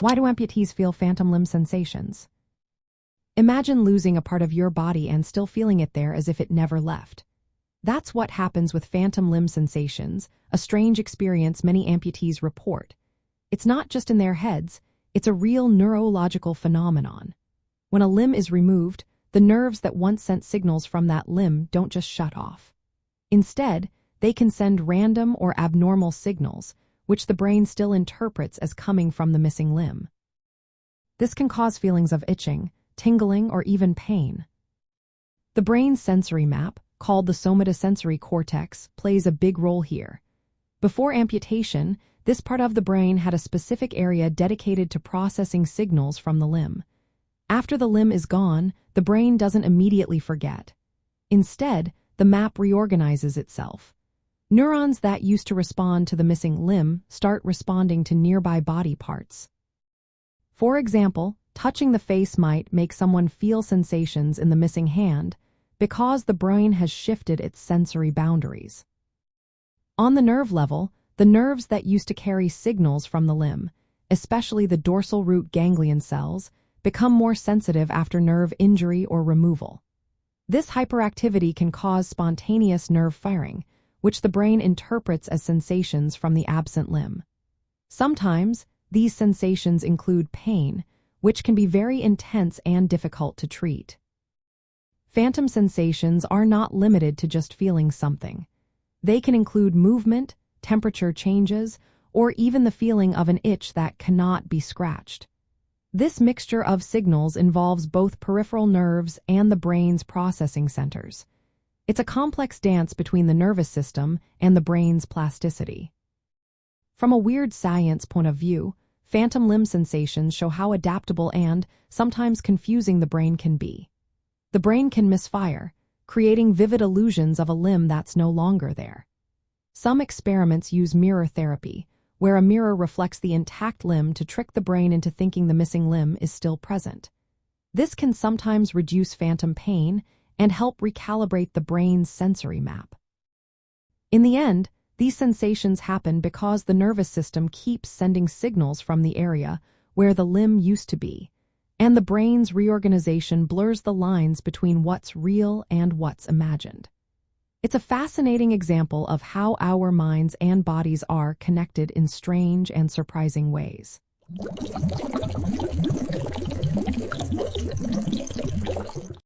Why do amputees feel phantom limb sensations? Imagine losing a part of your body and still feeling it there as if it never left. That's what happens with phantom limb sensations, a strange experience many amputees report. It's not just in their heads, it's a real neurological phenomenon. When a limb is removed, the nerves that once sent signals from that limb don't just shut off. Instead, they can send random or abnormal signals, which the brain still interprets as coming from the missing limb. This can cause feelings of itching, tingling, or even pain. The brain's sensory map, called the somatosensory cortex, plays a big role here. Before amputation, this part of the brain had a specific area dedicated to processing signals from the limb. After the limb is gone, the brain doesn't immediately forget. Instead, the map reorganizes itself. Neurons that used to respond to the missing limb start responding to nearby body parts. For example, touching the face might make someone feel sensations in the missing hand because the brain has shifted its sensory boundaries. On the nerve level, the nerves that used to carry signals from the limb, especially the dorsal root ganglion cells, become more sensitive after nerve injury or removal. This hyperactivity can cause spontaneous nerve firing, which the brain interprets as sensations from the absent limb. Sometimes, these sensations include pain, which can be very intense and difficult to treat. Phantom sensations are not limited to just feeling something. They can include movement, temperature changes, or even the feeling of an itch that cannot be scratched. This mixture of signals involves both peripheral nerves and the brain's processing centers. It's a complex dance between the nervous system and the brain's plasticity. From a weird science point of view, phantom limb sensations show how adaptable and sometimes confusing the brain can be. The brain can misfire, creating vivid illusions of a limb that's no longer there. Some experiments use mirror therapy, where a mirror reflects the intact limb to trick the brain into thinking the missing limb is still present. This can sometimes reduce phantom pain and help recalibrate the brain's sensory map. In the end, these sensations happen because the nervous system keeps sending signals from the area where the limb used to be, and the brain's reorganization blurs the lines between what's real and what's imagined. It's a fascinating example of how our minds and bodies are connected in strange and surprising ways.